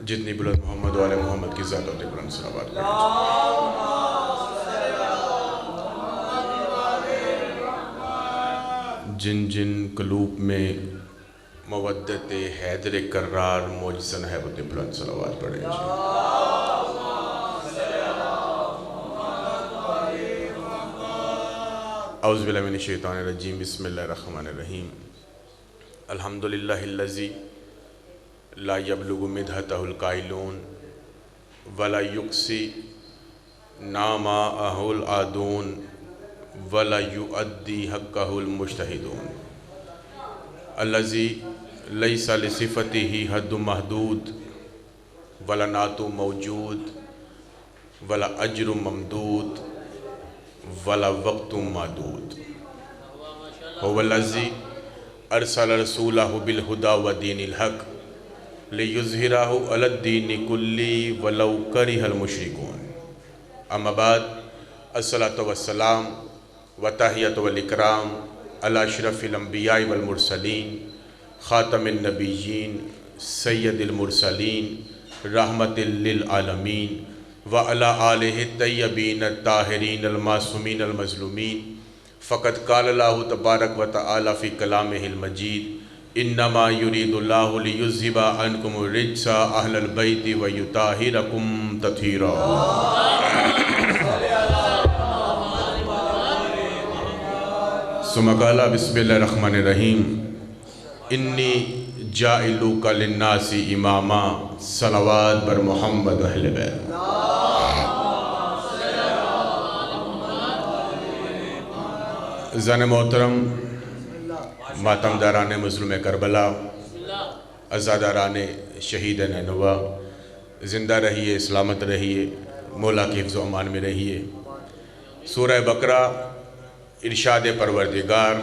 جتنی بلند محمد و آل محمد کی ذات ہوتے بلند صلوات پڑھیں۔ جن جن قلوب میں مودت حیدر کرار موجزن ہے وہ بلند صلوات پڑھیں۔ اعوذ باللہ من الشیطان الرجیم، بسم اللہ الرحمن الرحیم۔ الحمدللہ الذی لا یبلغ مدحتہ القائلون ولا یقصی ناماءہ العادون ولا یؤدی حقہ المجتہدون الذی لیس لصفتہ حد محدود ولا نعت موجود ولا اجر ممدود ولا وقت معدود هو الذی ارسل رسولہ بالہدی ودین الحق لِيُظْهِرَهُ عَلَى الدِّينِ كُلِّهِ وَلَوْ كَرِهَ الْمُشْرِكُونَ اما بعد، الصلاۃ والسلام وتحیۃ والاکرام علی اشرف الانبیاء والمرسلین خاتم النبیین سید المرسلین رحمت للعالمین وعلی آلہ الطیبین الطاہرین المعصومین المظلومین فقد قال اللہ تبارک و تعالی فی کلامہ المجید انما یرید اللہ لیذہب عنکم الرجس اہل البیت ویطہرکم تطہیرا۔ ثم قال بسم اللہ الرحمن الرحیم انی جاعلک للناس اماما صلوات بر محمد و اہل بیت۔ زن محترم، ماتم داران مظلوم کربلا، عزاداران شہید نینوا، زندہ رہیے، سلامت رہیے، مولا کی حفظ و امان میں رہیے۔ سورہ بقرہ ارشاد پروردگار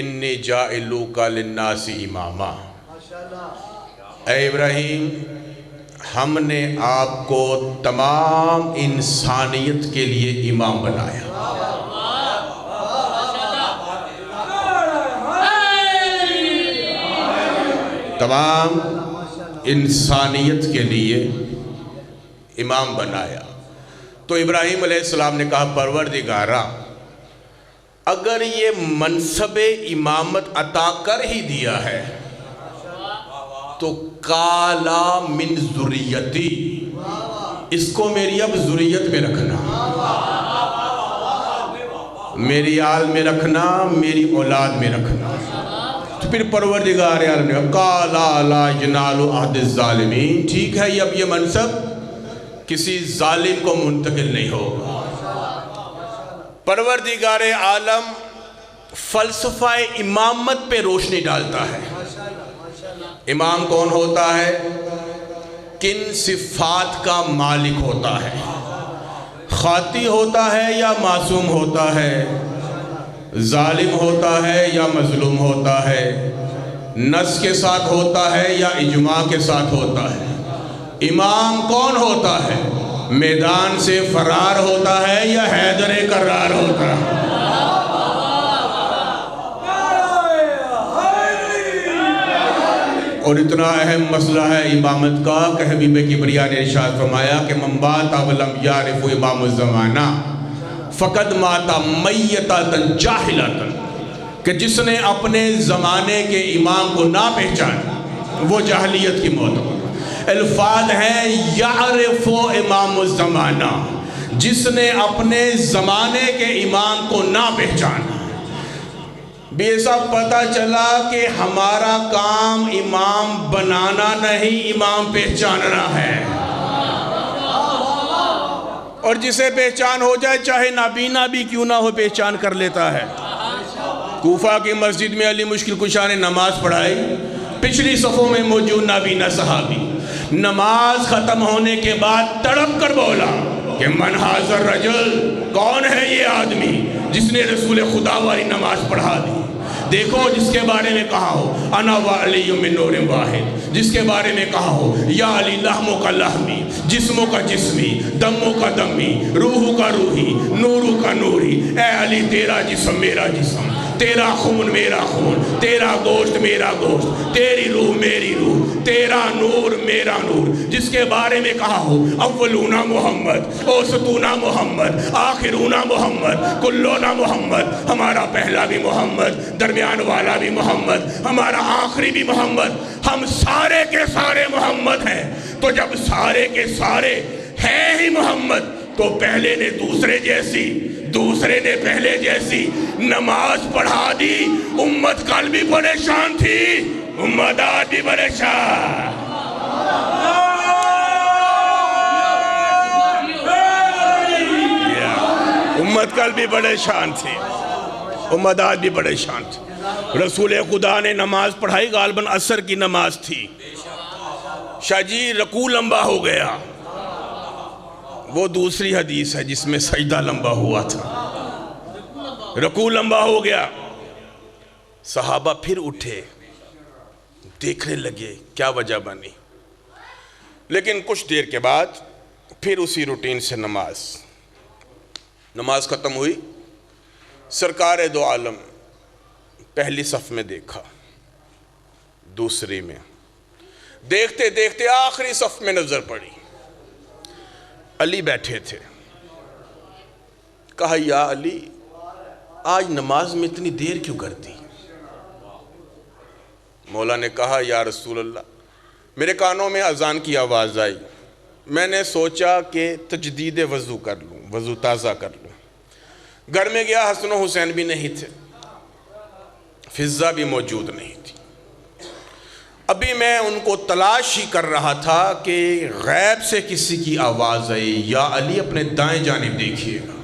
انی جاعلک للناس اماما، اے ابراہیم ہم نے آپ کو تمام انسانیت کے لیے امام بنایا۔ تمام انسانیت کے لیے امام بنایا۔ تو ابراہیم علیہ السلام نے کہا پروردگارا اگر یہ منصب امامت عطا کر ہی دیا ہے تو کالا من ذریتی، اس کو میری اب ذریت میں رکھنا، میری آل میں رکھنا، میری اولاد میں رکھنا۔ تو پھر پروردگار عالم نے کالا لا ینال عہد الظالمین، ٹھیک ہے اب یہ منصب کسی ظالم کو منتقل نہیں ہوگا۔ پروردگار عالم فلسفہ امامت پہ روشنی ڈالتا ہے۔ امام کون ہوتا ہے؟ کن صفات کا مالک ہوتا ہے؟ خاطی ہوتا ہے یا معصوم ہوتا ہے؟ ظالم ہوتا ہے یا مظلوم ہوتا ہے؟ نص کے ساتھ ہوتا ہے یا اجماع کے ساتھ ہوتا ہے؟ امام کون ہوتا ہے؟ میدان سے فرار ہوتا ہے یا حیدر کرار ہوتا ہے؟ اور اتنا اہم مسئلہ ہے امامت کا کہ حبیب کبریا نے ارشاد فرمایا کہ من بات ولم یعرف امام الزمانہ فقد ماتا میتاتا جاہلاتا، کہ جس نے اپنے زمانے کے امام کو نہ پہچانا وہ جاہلیت کی موت ہو۔ الفاظ ہیں یعرف امام الزمانہ، جس نے اپنے زمانے کے امام کو نہ پہچانا۔ بھی ایسا پتہ چلا کہ ہمارا کام امام بنانا نہیں، امام پہچاننا ہے۔ اور جسے پہچان ہو جائے چاہے نابینا بھی کیوں نہ ہو پہچان کر لیتا ہے۔ کوفہ کی مسجد میں علی مشکل کشا نے نماز پڑھائی، پچھلی صفوں میں موجود نابینا صحابی نماز ختم ہونے کے بعد تڑپ کر بولا کہ من حاضر رجل، کون ہے یہ آدمی جس نے رسول خدا والی نماز پڑھا دی؟ دیکھو جس کے بارے میں کہا ہو انا وعلی من نور واحد، جس کے بارے میں کہا ہو یا علی لحموں کا لحمی، جسموں کا جسمی، دموں کا دمی، روحوں کا روحی، نوروں کا نوری، اے علی تیرا جسم میرا جسم، تیرا خون میرا خون، تیرا گوشت میرا گوشت، تیری روح میری روح، تیرا نور میرا نور، جس کے بارے میں کہا ہو اولونا محمد، اوسطونا محمد، آخرونا محمد، کلونا محمد، ہمارا پہلا بھی محمد، درمیان والا بھی محمد، ہمارا آخری بھی محمد، ہم سارے کے سارے محمد ہیں۔ تو جب سارے کے سارے ہیں ہی محمد تو پہلے نے دوسرے جیسی، دوسرے نے پہلے جیسی نماز پڑھا دی۔ امت کل بھی پریشان تھی، امت آج بھی پریشان۔ امت کل بھی پریشان تھی، امت آج بھی پریشان تھی۔ رسول خدا نے نماز پڑھائی، غالباً عصر کی نماز تھی۔ شاہ جی رکوع لمبا ہو گیا، وہ دوسری حدیث ہے جس میں سجدہ لمبا ہوا تھا۔ رکوع لمبا ہو گیا، صحابہ پھر اٹھے، دیکھنے لگے کیا وجہ بنی، لیکن کچھ دیر کے بعد پھر اسی روٹین سے نماز ختم ہوئی۔ سرکار دو عالم پہلی صف میں دیکھا، دوسری میں، دیکھتے دیکھتے آخری صف میں نظر پڑی، علی بیٹھے تھے۔ کہا یا علی آج نماز میں اتنی دیر کیوں کر دی؟ مولا نے کہا یا رسول اللہ میرے کانوں میں اذان کی آواز آئی، میں نے سوچا کہ تجدید وضو کر لوں، وضو تازہ کر لوں۔ گھر میں گیا، حسن و حسین بھی نہیں تھے، فضہ بھی موجود نہیں تھی۔ ابھی میں ان کو تلاش ہی کر رہا تھا کہ غیب سے کسی کی آواز آئی، یا علی اپنے دائیں جانب دیکھیے گا۔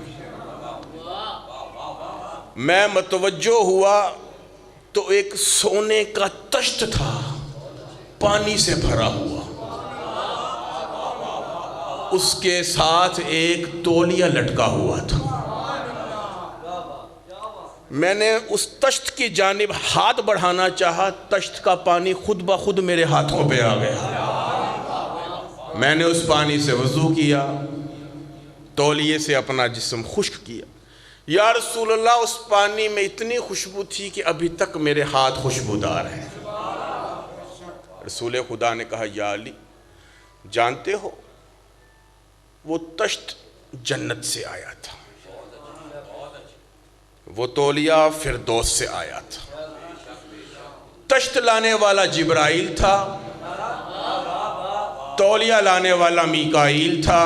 میں متوجہ ہوا تو ایک سونے کا تشت تھا، پانی سے بھرا ہوا، اس کے ساتھ ایک تولیہ لٹکا ہوا تھا۔ میں نے اس تشت کی جانب ہاتھ بڑھانا چاہا، تشت کا پانی خود بخود میرے ہاتھوں پہ آ گیا۔ میں نے اس پانی سے وضو کیا، تولیے سے اپنا جسم خشک کیا۔ یا رسول اللہ اس پانی میں اتنی خوشبو تھی کہ ابھی تک میرے ہاتھ خوشبودار ہیں۔ رسول خدا نے کہا یا علی جانتے ہو وہ تشت جنت سے آیا تھا، وہ تولیہ فردوس سے آیا تھا۔ تشت لانے والا جبرائیل تھا، تولیہ لانے والا میکائیل تھا،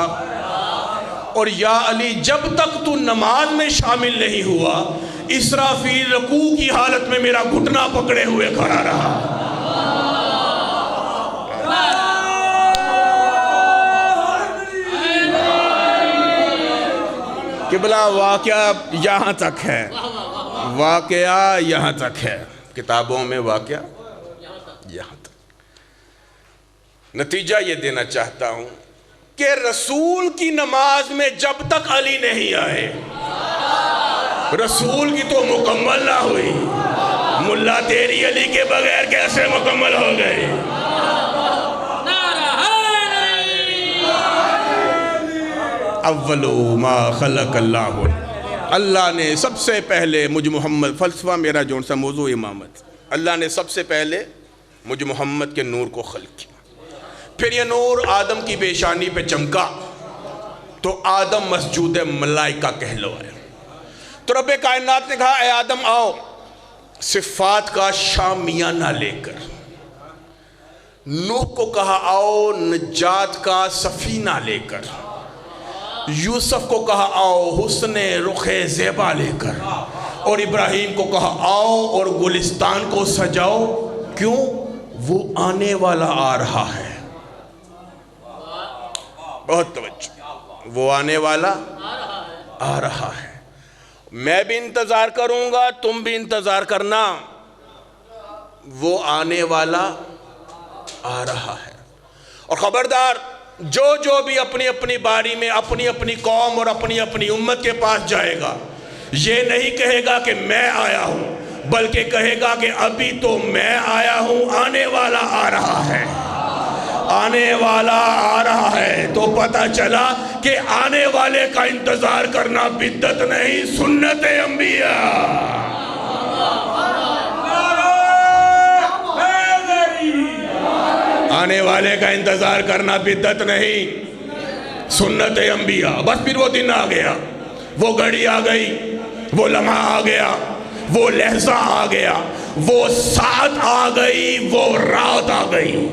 اور یا علی جب تک تو نماز میں شامل نہیں ہوا اسرافیل رکوع کی حالت میں میرا گھٹنا پکڑے ہوئے کھڑا رہا۔ قبلہ واقعہ یہاں تک ہے، واقعہ یہاں تک ہے، کتابوں میں واقعہ یہاں تک۔ نتیجہ یہ دینا چاہتا ہوں کہ رسول کی نماز میں جب تک علی نہیں آئے، رسول کی تو مکمل نہ ہوئی۔ ملا تیری علی کے بغیر کیسے مکمل ہو گئی؟ اولو ما خلق اللہ نے سب سے پہلے مجھ محمد، فلسفہ میرا جون سا موضوع امامت، اللہ نے سب سے پہلے مجھ محمد کے نور کو خلق کیا۔ پھر یہ نور آدم کی پیشانی پہ چمکا تو آدم مسجود ملائکہ کہلوائے۔ تو رب کائنات نے کہا اے آدم آؤ، صفات کا شامیانہ لے کر۔ نوح کو کہا آؤ نجات کا سفینہ لے کر۔ یوسف کو کہا آؤ حسن رخ زیبا لے کر، اور ابراہیم کو کہا آؤ اور گلستان کو سجاؤ، کیوں؟ وہ آنے والا آ رہا ہے۔ بہت توجہ، وہ آنے والا آ رہا ہے۔ میں بھی انتظار کروں گا، تم بھی انتظار کرنا، وہ آنے والا آ رہا ہے۔ اور خبردار جو بھی اپنی اپنی باری میں اپنی اپنی قوم اور اپنی اپنی امت کے پاس جائے گا، یہ نہیں کہے گا کہ میں آیا ہوں، بلکہ کہے گا کہ ابھی تو میں آیا ہوں، آنے والا آ رہا ہے، آنے والا آ رہا ہے۔ تو پتہ چلا کہ آنے والے کا انتظار کرنا بدعت نہیں، سنت انبیاء۔ والے کا انتظار کرنا بدعت نہیں، سنت انبیاء. بس پھر وہ دن آ گیا، وہ گھڑی آ گئی، وہ لمحہ آ گیا، وہ لحظہ آ گیا، وہ ساعت آ گئی، وہ رات آ گئی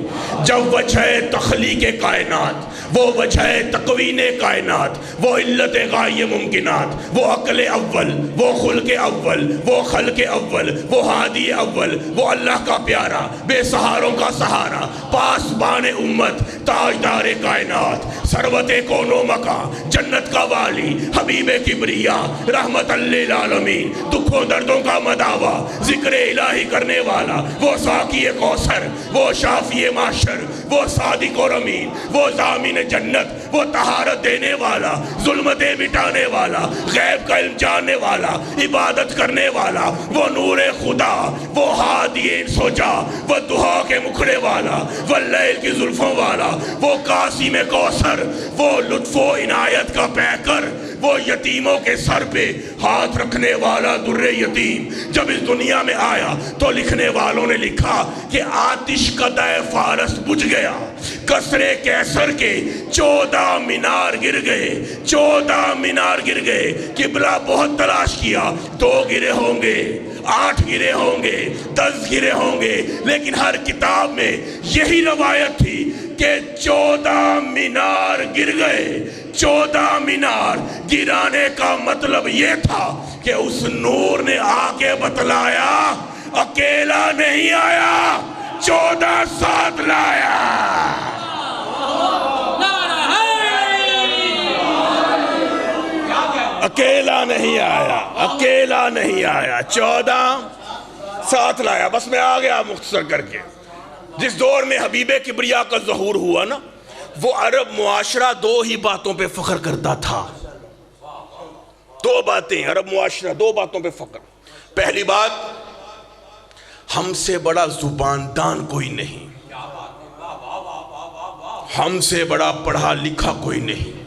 جب وجہ تخلیق کائنات، وہ وجہ تکوین کائنات، وہ علت غائب ممکنات، وہ عقل اول، وہ خلق اول، وہ خلق اول، وہ ہادی اول، وہ اللہ کا پیارا، بے سہاروں کا سہارا، پاسبان امت، تاجدار کائنات، ثروت کون و مکان، جنت کا والی، حبیب کبریا، رحمت للعالمین، دکھوں دردوں کا مداوا، ذکر الہی کرنے والا، وہ ساقی کوثر، وہ شافی معشر، وہ صادق اور امین، وہ ضامن جنت، وہ طہارت دینے والا، ظلمتیں مٹانے والا، غیب کا علم جاننے والا، عبادت کرنے والا، وہ نور خدا، وہ ہادی سوجا، وہ دہا کے مکھڑے والا، وہ لیل کی زلفوں والا، وہ قاسم کوثر، وہ لطف و عنایت کا پیکر، وہ یتیموں کے سر پہ ہاتھ رکھنے والا در یتیم. جب اس دنیا میں آیا تو لکھنے والوں نے لکھا کہ آتش قدح فارس بجھ گیا، کسرے کیسر کے 14 مینار گر گئے، 14 مینار گر گئے. قبلہ بہت تلاش کیا، 2 گرے ہوں گے، 8 گرے ہوں گے، 10 گرے ہوں گے، لیکن ہر کتاب میں یہی روایت تھی کہ 14 مینار گر گئے. 14 مینار گرانے کا مطلب یہ تھا کہ اس نور نے آ کے بتلایا اکیلا نہیں آیا، 14 ساتھ لایا. اکیلا نہیں آیا، اکیلا نہیں آیا، 14 ساتھ لایا. بس میں آ گیا مختصر کر کے. جس دور میں حبیب کبریا کا ظہور ہوا نا، وہ عرب معاشرہ 2 ہی باتوں پہ فخر کرتا تھا. 2 باتیں، عرب معاشرہ 2 باتوں پہ فخر. پہلی بات، ہم سے بڑا زبان دان کوئی نہیں، ہم سے بڑا پڑھا لکھا کوئی نہیں،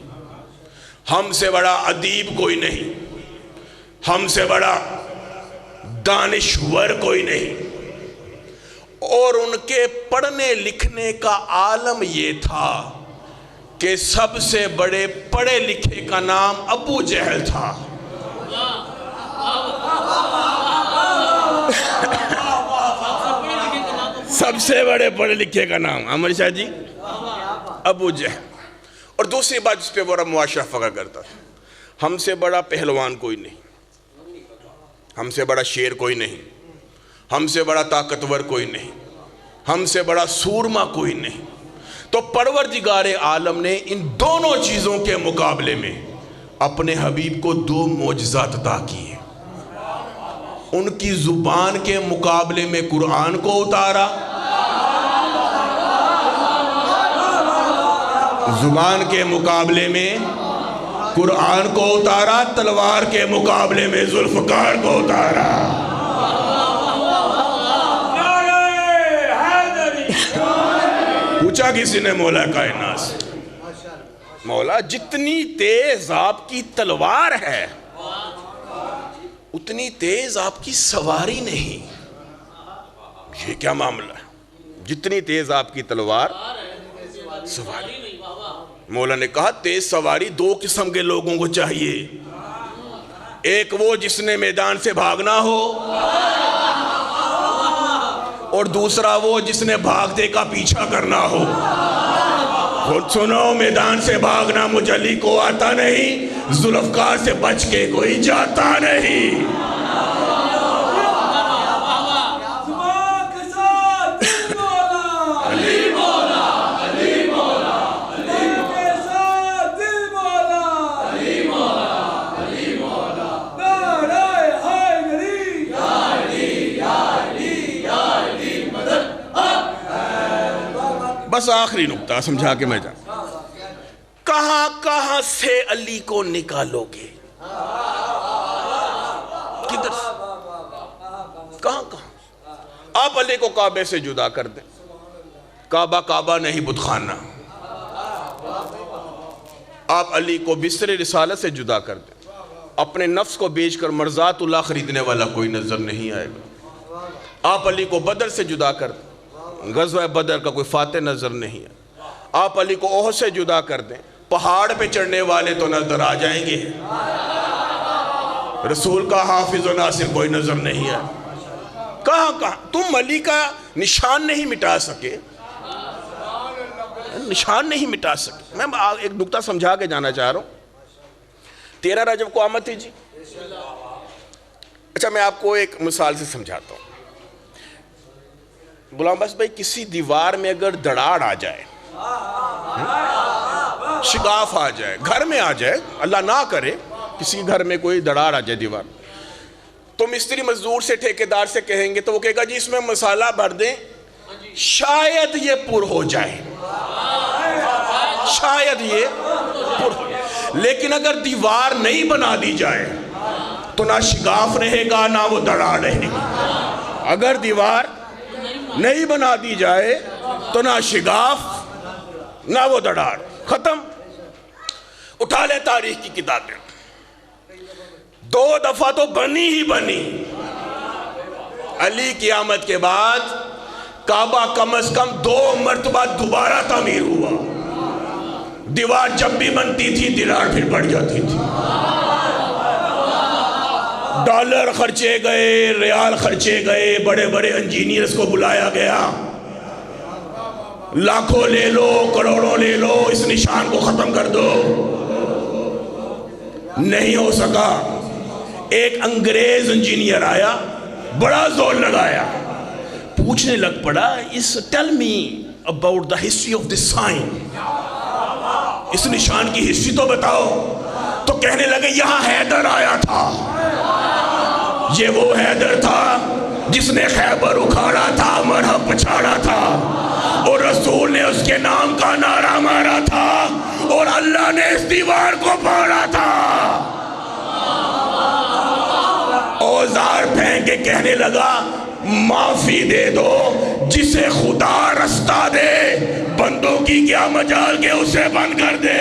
ہم سے بڑا ادیب کوئی نہیں، ہم سے بڑا دانشور کوئی نہیں. اور ان کے پڑھنے لکھنے کا عالم یہ تھا کہ سب سے بڑے پڑھے لکھے کا نام ابو جہل تھا. سب سے بڑے پڑھے لکھے کا نام عمر شاہ جی ابو جہل. اور دوسری بات جس پہ وہ عرب معاشرہ فخر کرتا تھا، ہم سے بڑا پہلوان کوئی نہیں، ہم سے بڑا شیر کوئی نہیں، ہم سے بڑا طاقتور کوئی نہیں، ہم سے بڑا سورما کوئی نہیں. تو پروردگار عالم نے ان دونوں چیزوں کے مقابلے میں اپنے حبیب کو 2 معجزات عطا کیے. ان کی زبان کے مقابلے میں قرآن کو اتارا، زبان کے مقابلے میں قرآن کو اتارا، تلوار کے مقابلے میں ذوالفقار کو اتارا. پوچھا کسی نے مولا کائنات سے، مولا جتنی تیز آپ کی تلوار ہے اتنی تیز آپ کی سواری نہیں، یہ کیا معاملہ ہے؟ جتنی تیز آپ کی تلوار، سواری. مولا نے کہا تیز سواری 2 قسم کے لوگوں کو چاہیے، ایک وہ جس نے میدان سے بھاگنا ہو، اور دوسرا وہ جس نے بھاگتے کا پیچھا کرنا ہو. خود سنو، میدان سے بھاگنا مجلی کو آتا نہیں، ذوالفقار سے بچ کے کوئی جاتا نہیں. بس آخری نقطہ سمجھا کے میں جاؤں. کہاں کہاں سے علی کو نکالو گے؟ کدھر سے؟ کہاں کہاں؟ آپ علی کو کعبے سے جدا کر دیں. کعبہ کعبہ نہیں بت خانہ. آپ علی کو بستر رسالت سے جدا کر دیں. اپنے نفس کو بیچ کر مرضات اللہ خریدنے والا کوئی نظر نہیں آئے گا. آپ علی کو بدر سے جدا کر دیں. غزوہ بدر کا کوئی فاتح نظر نہیں ہے. آپ علی کو احد سے جدا کر دیں, پہاڑ پہ چڑھنے والے تو نظر آ جائیں گے, رسول کا حافظ و ناصر کوئی نظر نہیں ہے. کہاں تم علی کا نشان نہیں مٹا سکے, نشان نہیں مٹا سکے. میں ایک نکتہ سمجھا کے جانا چاہ رہا ہوں. 13 رجب کو آمد تھی جی. اچھا میں آپ کو ایک مثال سے سمجھاتا ہوں. غلام عباس بھائی, کسی دیوار میں اگر دراڑ آ جائے, شگاف آ جائے, گھر میں آ جائے, اللہ نہ کرے کسی گھر میں کوئی دراڑ آ جائے دیوار, تو مستری مزدور سے ٹھیکیدار سے کہیں گے تو وہ کہے گا جی اس میں مسالہ بھر دیں, شاید یہ پر ہو جائے, شاید یہ پر ہو جائے. لیکن اگر دیوار نہیں بنا دی جائے تو نہ شگاف رہے گا نہ وہ دراڑ رہے گی. اگر دیوار نہیں بنا دی جائے تو نہ شگاف نہ وہ دراڑ. ختم. اٹھا لے تاریخ کی کتابیں, 2 دفعہ تو بنی ہی بنی. علی کی آمد کے بعد کعبہ کم از کم 2 مرتبہ دوبارہ تعمیر ہوا. دیوار جب بھی بنتی تھی دیوار پھر بڑھ جاتی تھی. ڈالر خرچے گئے, ریال خرچے گئے, بڑے بڑے انجینئرز کو بلایا گیا, لاکھوں لے لو, کروڑوں لے لو, اس نشان کو ختم کر دو. نہیں ہو سکا. ایک انگریز انجینئر آیا, بڑا زور لگایا, پوچھنے لگ پڑا, tell me about the history of this sign. اس نشان کی ہسٹری تو بتاؤ. تو کہنے لگے یہاں حیدر آیا تھا, یہ وہ حیدر تھا جس نے خیبر اکھاڑا تھا, مرہب پچھاڑا تھا, اور رسول نے اس کے نام کا نعرہ مارا تھا, اور اللہ نے اس دیوار کو پھاڑا تھا. اوزار پھینک کے کہنے لگا معافی دے دو, جسے خدا رستہ دے, بندوں کی کیا مجال کے اسے بند کر دے.